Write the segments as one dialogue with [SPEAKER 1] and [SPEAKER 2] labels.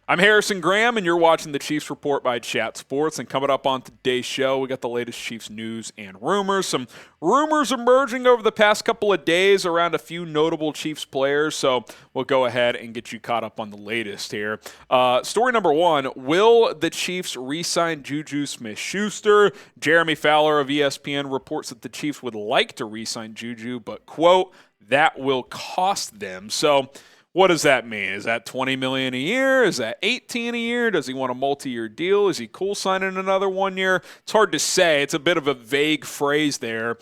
[SPEAKER 1] I'm Harrison Graham, and you're watching the Chiefs Report by Chat Sports. And coming up on today's show, we got the latest Chiefs news and rumors. Some rumors emerging over the past couple of days around a few notable Chiefs players. So we'll go ahead and get you caught up on the latest here. Story number one, will the Chiefs re-sign JuJu Smith-Schuster? Jeremy Fowler of ESPN reports that the Chiefs would like to re-sign JuJu, but, quote, that will cost them. So what does that mean? Is that $20 million a year? Is that $18 million a year? Does he want a multi-year deal? Is he cool signing another 1 year? It's hard to say. It's a bit of a vague phrase there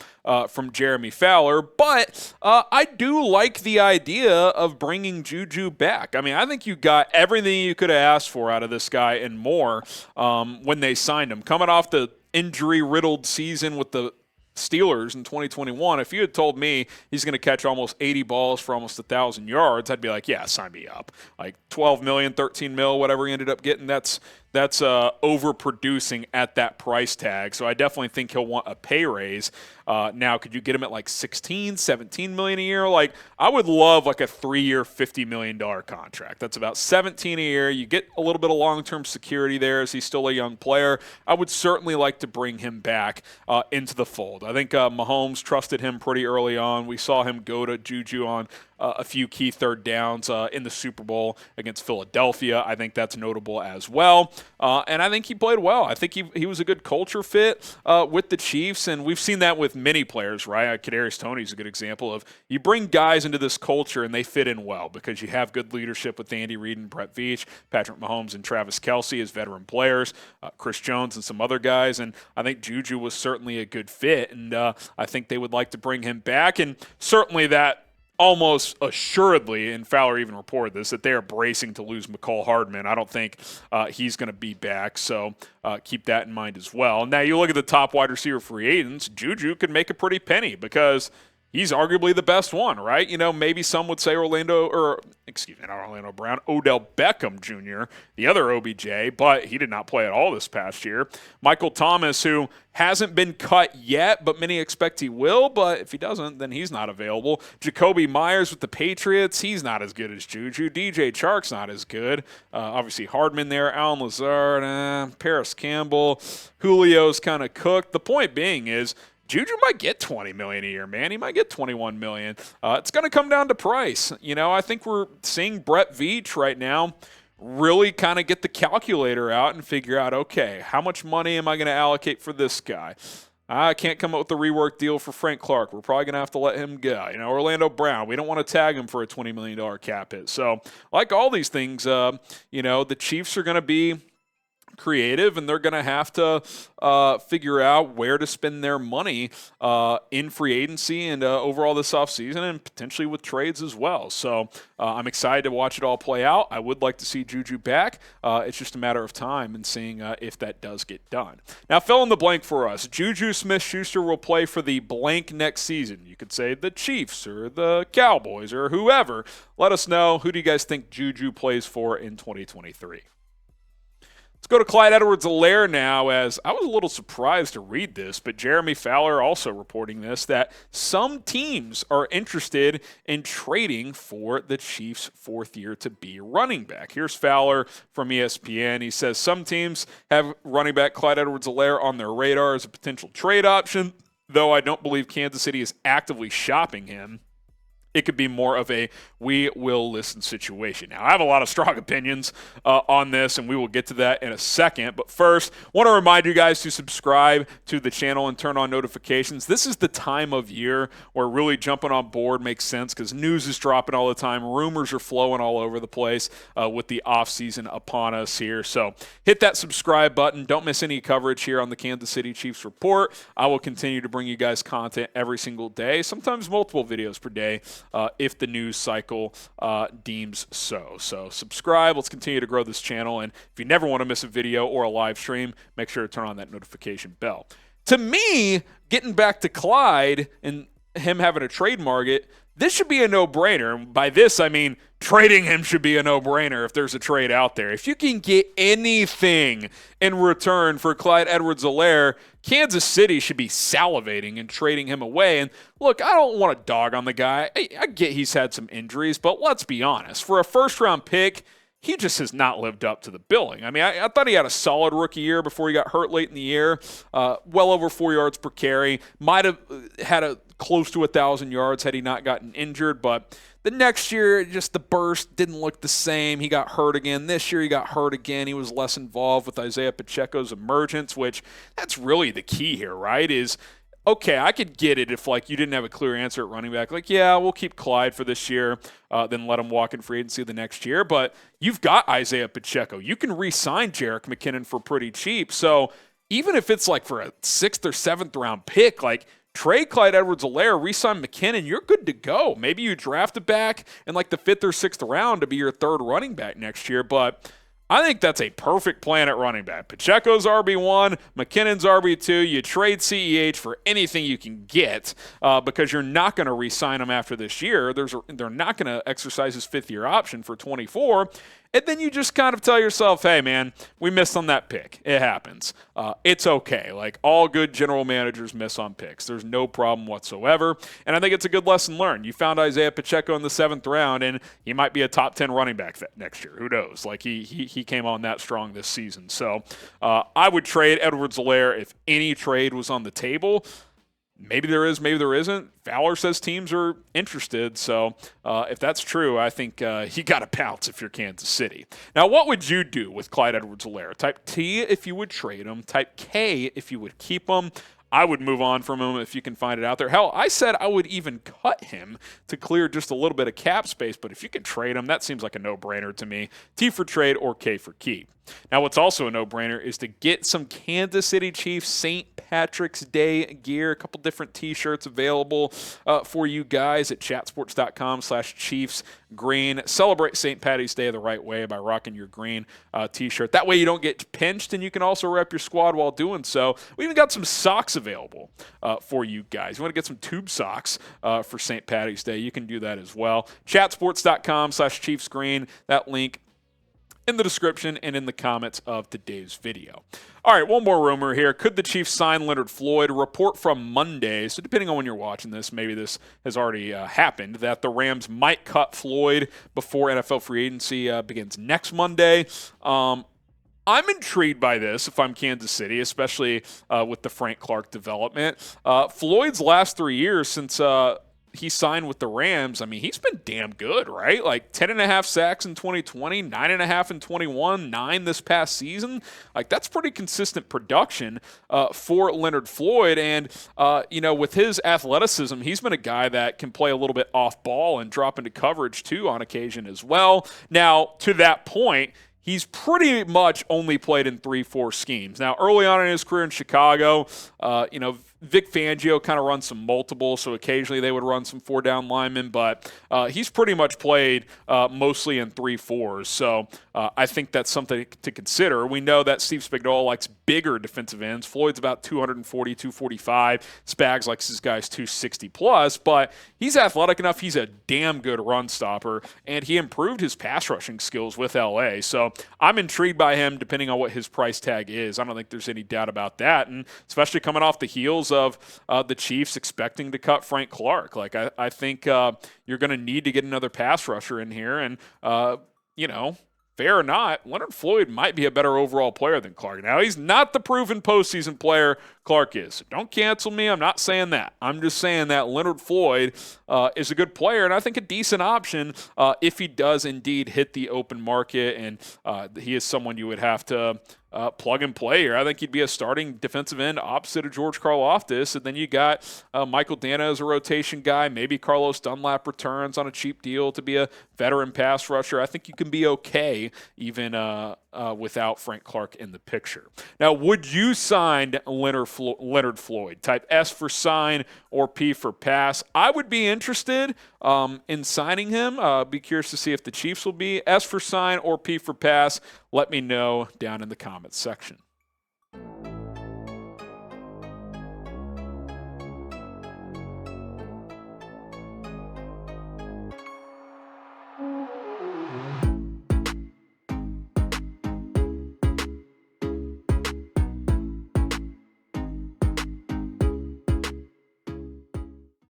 [SPEAKER 1] from Jeremy Fowler, but I do like the idea of bringing JuJu back. I mean, I think you got everything you could have asked for out of this guy and more when they signed him. Coming off the injury-riddled season with the Steelers in 2021, if you had told me he's going to catch almost 80 balls for almost 1,000 yards, I'd be like, yeah, sign me up. Like 12 million, 13 mil, whatever he ended up getting, that's overproducing at that price tag. So I definitely think he'll want a pay raise. Now, could you get him at like 16, 17 million a year? Like, I would love like a 3-year, $50 million contract. That's about 17 a year. You get a little bit of long-term security there as he's still a young player. I would certainly like to bring him back into the fold. I think Mahomes trusted him pretty early on. We saw him go to JuJu on a few key third downs in the Super Bowl against Philadelphia. I think that's notable as well. And I think he played well. I think he was a good culture fit with the Chiefs, and we've seen that with many players, right? Kadarius Toney's a good example of you bring guys into this culture and they fit in well because you have good leadership with Andy Reid and Brett Veach, Patrick Mahomes and Travis Kelce as veteran players, Chris Jones and some other guys, and I think JuJu was certainly a good fit, and I think they would like to bring him back, and certainly that almost assuredly, and Fowler even reported this, that they are bracing to lose McCole Hardman. I don't think he's going to be back, so keep that in mind as well. Now, you look at the top wide receiver free agents, JuJu could make a pretty penny because he's arguably the best one, right? You know, maybe some would say Odell Beckham Jr., the other OBJ, but he did not play at all this past year. Michael Thomas, who hasn't been cut yet, but many expect he will, but if he doesn't, then he's not available. Jacoby Myers with the Patriots, he's not as good as JuJu. DJ Chark's not as good. Obviously, Hardman there, Allen Lazard, Paris Campbell, Julio's kind of cooked. The point being is, JuJu might get $20 million a year, man. He might get $21 million. It's going to come down to price. You know, I think we're seeing Brett Veach right now really kind of get the calculator out and figure out, okay, how much money am I going to allocate for this guy? I can't come up with a rework deal for Frank Clark. We're probably going to have to let him go. You know, Orlando Brown, we don't want to tag him for a $20 million cap hit. So, like all these things, you know, the Chiefs are going to be creative, and they're going to have to figure out where to spend their money in free agency and overall this offseason, and potentially with trades as well. So I'm excited to watch it all play out. I would like to see JuJu back. It's just a matter of time and seeing if that does get done. Now, fill in the blank for us. JuJu Smith-Schuster will play for the blank next season. You could say the Chiefs or the Cowboys or whoever. Let us know. Who do you guys think JuJu plays for in 2023? Let's go to Clyde Edwards-Helaire now, as I was a little surprised to read this, but Jeremy Fowler also reporting this, that some teams are interested in trading for the Chiefs' fourth year to be running back. Here's Fowler from ESPN. He says some teams have running back Clyde Edwards-Helaire on their radar as a potential trade option, though I don't believe Kansas City is actively shopping him. It could be more of a we will listen situation. Now, I have a lot of strong opinions on this, and we will get to that in a second. But first, I want to remind you guys to subscribe to the channel and turn on notifications. This is the time of year where really jumping on board makes sense because news is dropping all the time. Rumors are flowing all over the place with the offseason upon us here. So hit that subscribe button. Don't miss any coverage here on the Kansas City Chiefs Report. I will continue to bring you guys content every single day, sometimes multiple videos per day, if the news cycle deems so. So subscribe. Let's continue to grow this channel. And if you never want to miss a video or a live stream, make sure to turn on that notification bell. To me, getting back to Clyde and him having a trade market, this should be a no-brainer. And by this, I mean trading him should be a no-brainer if there's a trade out there. If you can get anything in return for Clyde Edwards-Helaire, Kansas City should be salivating and trading him away. And look, I don't want to dog on the guy. I get he's had some injuries, but let's be honest. For a first-round pick, he just has not lived up to the billing. I mean, I thought he had a solid rookie year before he got hurt late in the year. Well over 4 yards per carry. Might have had a close to 1,000 yards had he not gotten injured, but the next year, just the burst didn't look the same. He got hurt again. This year, he got hurt again. He was less involved with Isiah Pacheco's emergence, which that's really the key here, right? Is okay, I could get it if, like, you didn't have a clear answer at running back. Like, yeah, we'll keep Clyde for this year, then let him walk in free agency the next year. But you've got Isiah Pacheco. You can re-sign Jerick McKinnon for pretty cheap. So even if it's, like, for a 6th or 7th round pick, like, trade Clyde Edwards-Helaire, re-sign McKinnon, you're good to go. Maybe you draft it back in, like, the 5th or 6th round to be your 3rd running back next year. But I think that's a perfect plan at running back. Pacheco's RB1, McKinnon's RB2. You trade CEH for anything you can get because you're not going to re-sign him after this year. They're not going to exercise his 5th-year option for 24. And then you just kind of tell yourself, hey, man, we missed on that pick. It happens. It's okay. Like, all good general managers miss on picks. There's no problem whatsoever. And I think it's a good lesson learned. You found Isiah Pacheco in the 7th round, and he might be a top 10 running back next year. Who knows? Like, he came on that strong this season. So I would trade Edwards-Helaire if any trade was on the table. Maybe there is, maybe there isn't. Fowler says teams are interested. So if that's true, I think you got to pounce if you're Kansas City. Now, what would you do with Clyde Edwards-Helaire? Type T if you would trade him. Type K if you would keep him. I would move on from him if you can find it out there. Hell, I said I would even cut him to clear just a little bit of cap space, but if you can trade him, that seems like a no-brainer to me. T for trade or K for keep. Now, what's also a no-brainer is to get some Kansas City Chiefs St. Patrick's Day gear. A couple different T-shirts available for you guys at chatsports.com/Chiefs green. Celebrate St. Patty's Day the right way by rocking your green T-shirt. That way you don't get pinched, and you can also rep your squad while doing so. We even got some socks available for you guys. You want to get some tube socks for St. Patty's Day, you can do that as well. Chatsports.com/Chiefs green. That link in the description and in the comments of today's video. All right, one more rumor here. Could the Chiefs sign Leonard Floyd? A report from Monday, so depending on when you're watching this, maybe this has already happened, that the Rams might cut Floyd before NFL free agency begins next Monday. I'm intrigued by this if I'm Kansas City, especially with the Frank Clark development. Floyd's last 3 years since he signed with the Rams, I mean, he's been damn good, right? Like 10.5 sacks in 2020, 9.5 in 21, 9 this past season. Like, that's pretty consistent production for Leonard Floyd. And, with his athleticism, he's been a guy that can play a little bit off ball and drop into coverage too on occasion as well. Now, to that point, he's pretty much only played in 3-4 schemes. Now, early on in his career in Chicago, Vic Fangio kind of runs some multiple, so occasionally they would run some 4-down linemen, but he's pretty much played mostly in 3-4s. So I think that's something to consider. We know that Steve Spagnuolo likes bigger defensive ends. Floyd's about 240, 245. Spags likes his guys 260 plus, but he's athletic enough. He's a damn good run stopper, and he improved his pass rushing skills with LA. So I'm intrigued by him depending on what his price tag is. I don't think there's any doubt about that, and especially coming off the heels of the Chiefs expecting to cut Frank Clark. Like, I think you're going to need to get another pass rusher in here, and, fair or not, Leonard Floyd might be a better overall player than Clark. Now, he's not the proven postseason player Clark is. So don't cancel me. I'm not saying that. I'm just saying that Leonard Floyd is a good player, and I think a decent option if he does indeed hit the open market, and he is someone you would have to plug and play here. I think he'd be a starting defensive end opposite of George Karlaftis, and then you got Michael Dana as a rotation guy. Maybe Carlos Dunlap returns on a cheap deal to be a veteran pass rusher. I think you can be okay even without Frank Clark in the picture. Now, would you sign Leonard Floyd? Type S for sign or P for pass. I would be interested in signing him. Be curious to see if the Chiefs will be. S for sign or P for pass. Let me know down in the comments section.